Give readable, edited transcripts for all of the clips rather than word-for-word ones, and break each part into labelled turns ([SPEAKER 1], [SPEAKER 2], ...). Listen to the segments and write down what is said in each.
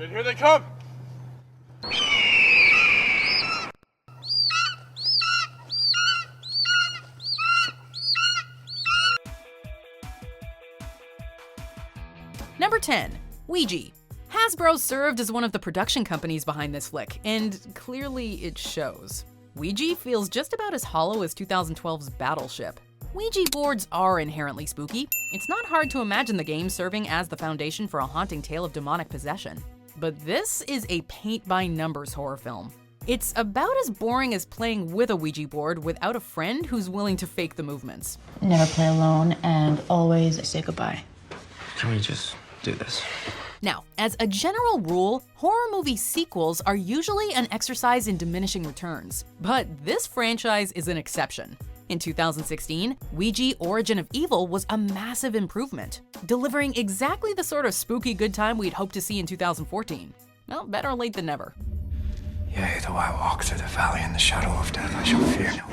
[SPEAKER 1] Shit, here they come!
[SPEAKER 2] Number 10. Ouija. Hasbro served as one of the production companies behind this flick, and clearly it shows. Ouija feels just about as hollow as 2012's Battleship. Ouija boards are inherently spooky. It's not hard to imagine the game serving as the foundation for a haunting tale of demonic possession. But this is a paint-by-numbers horror film. It's about as boring as playing with a Ouija board without a friend who's willing to fake the movements.
[SPEAKER 3] Never play alone and always say goodbye.
[SPEAKER 4] Can we just do this?
[SPEAKER 2] Now, as a general rule, horror movie sequels are usually an exercise in diminishing returns. But this franchise is an exception. In 2016, Ouija Origin of Evil was a massive improvement, delivering exactly the sort of spooky good time we'd hoped to see in 2014. Well, better late than never.
[SPEAKER 4] Yea, though I walk through the valley in the shadow of death, I shall fear no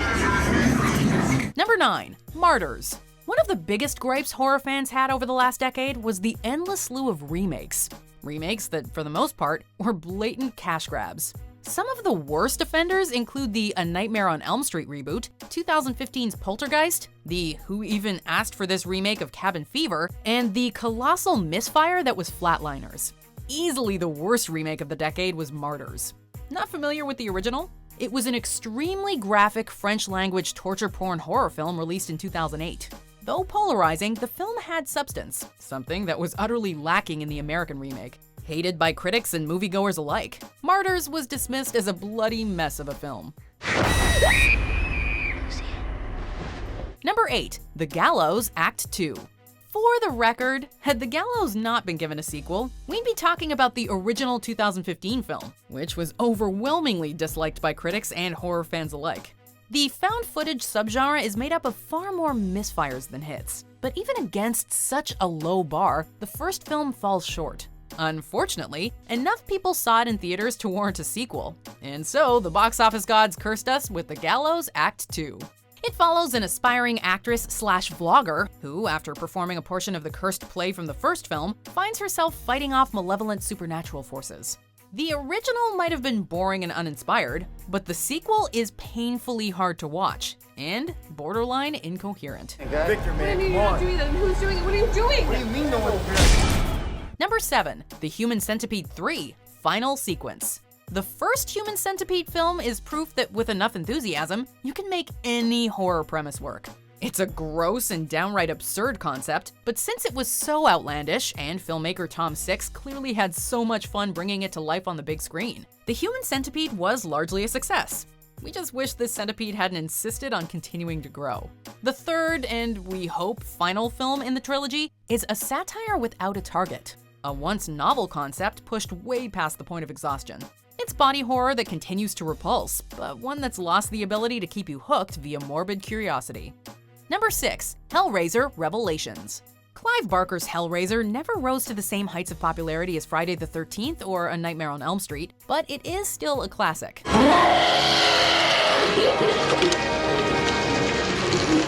[SPEAKER 4] evil.
[SPEAKER 2] Number 9. Martyrs. One of the biggest gripes horror fans had over the last decade was the endless slew of remakes. Remakes that, for the most part, were blatant cash grabs. Some of the worst offenders include the A Nightmare on Elm Street reboot, 2015's Poltergeist, the Who Even Asked for This remake of Cabin Fever, and the colossal misfire that was Flatliners. Easily the worst remake of the decade was Martyrs. Not familiar with the original? It was an extremely graphic French-language torture porn horror film released in 2008. Though polarizing, the film had substance, something that was utterly lacking in the American remake. Hated by critics and moviegoers alike, Martyrs was dismissed as a bloody mess of a film. Number 8. The Gallows Act 2. For the record, had The Gallows not been given a sequel, we'd be talking about the original 2015 film, which was overwhelmingly disliked by critics and horror fans alike. The found footage subgenre is made up of far more misfires than hits, but even against such a low bar, the first film falls short. Unfortunately, enough people saw it in theaters to warrant a sequel, and so the box office gods cursed us with The Gallows Act 2. It follows an aspiring actress/vlogger who, after performing a portion of the cursed play from the first film, finds herself fighting off malevolent supernatural forces. The original might have been boring and uninspired, but the sequel is painfully hard to watch and borderline incoherent.
[SPEAKER 1] Hey, Victor, man,
[SPEAKER 5] You're not doing that. Who's doing it? What are you doing?
[SPEAKER 1] What do you mean no one?
[SPEAKER 2] Number 7. The Human Centipede 3 Final Sequence. The first Human Centipede film is proof that with enough enthusiasm, you can make any horror premise work. It's a gross and downright absurd concept, but since it was so outlandish and filmmaker Tom Six clearly had so much fun bringing it to life on the big screen, the Human Centipede was largely a success. We just wish this centipede hadn't insisted on continuing to grow. The third, and we hope final film in the trilogy, is a satire without a target. A once novel concept pushed way past the point of exhaustion. It's body horror that continues to repulse, but one that's lost the ability to keep you hooked via morbid curiosity. Number 6. Hellraiser Revelations. Clive Barker's Hellraiser never rose to the same heights of popularity as Friday the 13th or A Nightmare on Elm Street, but it is still a classic.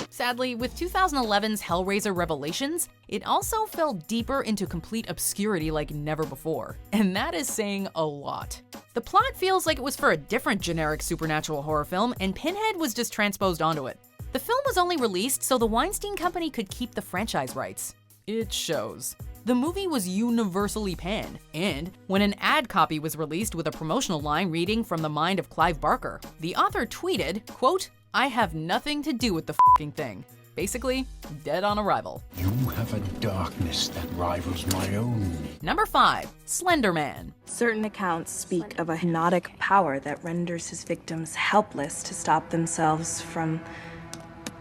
[SPEAKER 2] Sadly, with 2011's Hellraiser Revelations, it also fell deeper into complete obscurity like never before, and that is saying a lot. The plot feels like it was for a different generic supernatural horror film, and Pinhead was just transposed onto it. The film was only released so the Weinstein Company could keep the franchise rights. It shows. The movie was universally panned, and when an ad copy was released with a promotional line reading from the mind of Clive Barker, the author tweeted, quote, "I have nothing to do with the f***ing thing." Basically, dead on arrival.
[SPEAKER 6] You have a darkness that rivals my own.
[SPEAKER 2] Number 5. Slender Man.
[SPEAKER 7] Certain accounts speak of a hypnotic power that renders his victims helpless to stop themselves from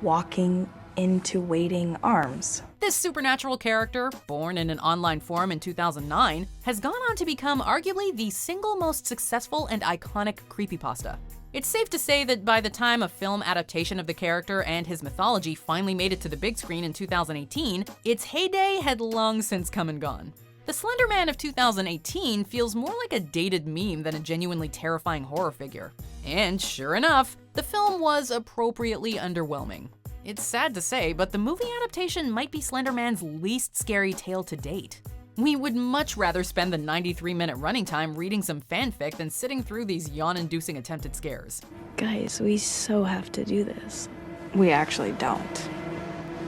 [SPEAKER 7] walking into waiting arms.
[SPEAKER 2] This supernatural character, born in an online forum in 2009, has gone on to become arguably the single most successful and iconic creepypasta. It's safe to say that by the time a film adaptation of the character and his mythology finally made it to the big screen in 2018, its heyday had long since come and gone. The Slender Man of 2018 feels more like a dated meme than a genuinely terrifying horror figure. And sure enough, the film was appropriately underwhelming. It's sad to say, but the movie adaptation might be Slender Man's least scary tale to date. We would much rather spend the 93-minute running time reading some fanfic than sitting through these yawn-inducing attempted scares.
[SPEAKER 7] Guys, we so have to do this. We actually don't.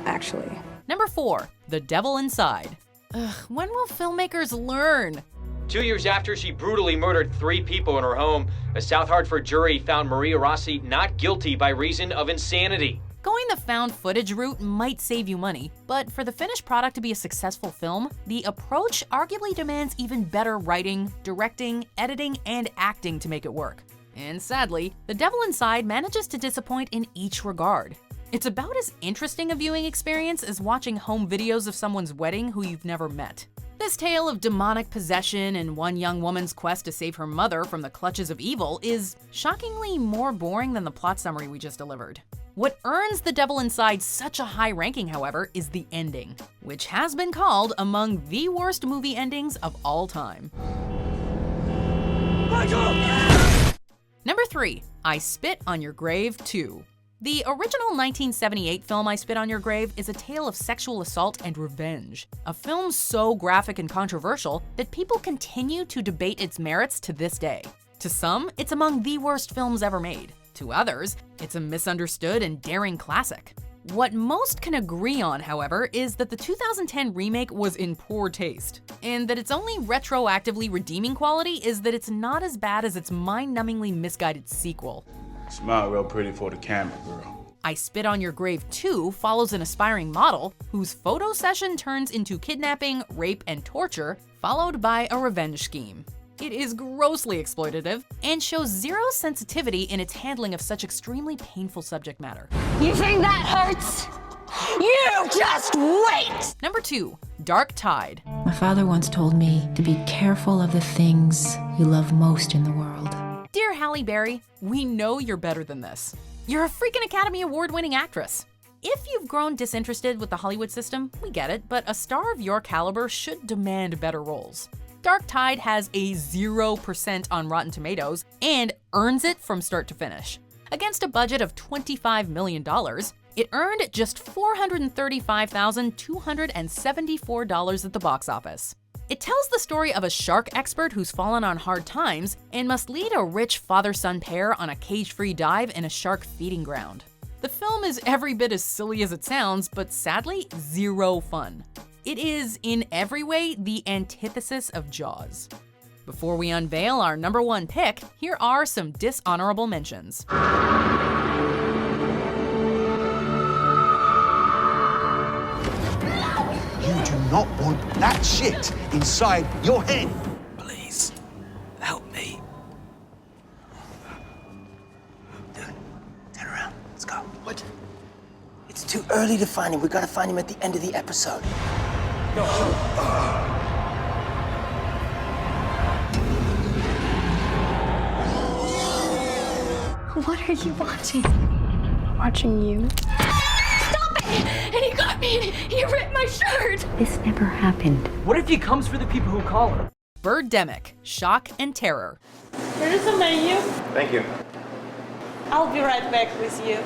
[SPEAKER 7] Actually.
[SPEAKER 2] Number 4, The Devil Inside. Ugh, when will filmmakers learn?
[SPEAKER 8] 2 years after she brutally murdered 3 people in her home, a South Hartford jury found Maria Rossi not guilty by reason of insanity.
[SPEAKER 2] Going the found footage route might save you money, but for the finished product to be a successful film, the approach arguably demands even better writing, directing, editing, and acting to make it work. And sadly, The Devil Inside manages to disappoint in each regard. It's about as interesting a viewing experience as watching home videos of someone's wedding who you've never met. This tale of demonic possession and one young woman's quest to save her mother from the clutches of evil is shockingly more boring than the plot summary we just delivered. What earns The Devil Inside such a high ranking, however, is the ending, which has been called among the worst movie endings of all time. Number 3, I Spit on Your Grave 2. The original 1978 film I Spit on Your Grave is a tale of sexual assault and revenge, a film so graphic and controversial that people continue to debate its merits to this day. To some, it's among the worst films ever made. To others, it's a misunderstood and daring classic. What most can agree on, however, is that the 2010 remake was in poor taste, and that its only retroactively redeeming quality is that it's not as bad as its mind-numbingly misguided sequel.
[SPEAKER 6] Smile real pretty for the camera, girl.
[SPEAKER 2] I Spit on Your Grave 2 follows an aspiring model whose photo session turns into kidnapping, rape, and torture, followed by a revenge scheme. It is grossly exploitative and shows zero sensitivity in its handling of such extremely painful subject matter.
[SPEAKER 5] You think that hurts? You just wait!
[SPEAKER 2] Number 2, Dark Tide.
[SPEAKER 3] My father once told me to be careful of the things you love most in the world.
[SPEAKER 2] Dear Halle Berry, we know you're better than this. You're a freaking Academy Award-winning actress. If you've grown disinterested with the Hollywood system, we get it, but a star of your caliber should demand better roles. Dark Tide has a 0% on Rotten Tomatoes and earns it from start to finish. Against a budget of $25 million, it earned just $435,274 at the box office. It tells the story of a shark expert who's fallen on hard times and must lead a rich father-son pair on a cage-free dive in a shark feeding ground. The film is every bit as silly as it sounds, but sadly, zero fun. It is, in every way, the antithesis of Jaws. Before we unveil our number 1 pick, here are some dishonorable mentions.
[SPEAKER 9] You do not want that shit inside your head.
[SPEAKER 4] Please, help me.
[SPEAKER 10] Dude, turn around. Let's go. What? It's too early to find him. We gotta find him at the end of the episode. No.
[SPEAKER 5] What are you watching?
[SPEAKER 7] Watching you.
[SPEAKER 5] Stop it! And he got me and he ripped my shirt!
[SPEAKER 3] This never happened.
[SPEAKER 8] What if he comes for the people who call him?
[SPEAKER 2] Birdemic, Shock and Terror.
[SPEAKER 11] Here is a menu.
[SPEAKER 9] Thank you.
[SPEAKER 11] I'll be right back with you.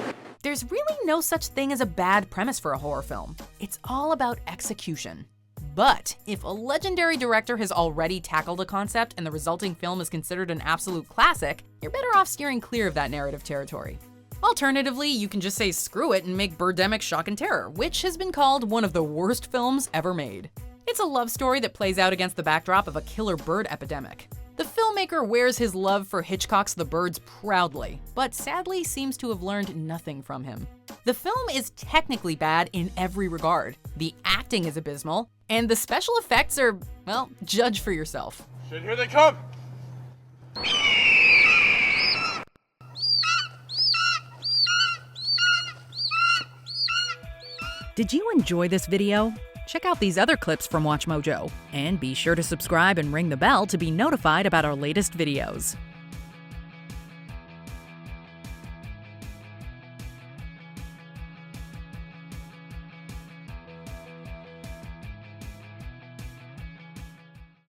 [SPEAKER 2] There's really no such thing as a bad premise for a horror film. It's all about execution. But if a legendary director has already tackled a concept and the resulting film is considered an absolute classic, you're better off steering clear of that narrative territory. Alternatively, you can just say screw it and make Birdemic Shock and Terror, which has been called one of the worst films ever made. It's a love story that plays out against the backdrop of a killer bird epidemic. The filmmaker wears his love for Hitchcock's The Birds proudly, but sadly seems to have learned nothing from him. The film is technically bad in every regard. The acting is abysmal, and the special effects are, well, judge for yourself.
[SPEAKER 6] Shit, here they come.
[SPEAKER 2] Did you enjoy this video? Check out these other clips from WatchMojo, and be sure to subscribe and ring the bell to be notified about our latest videos.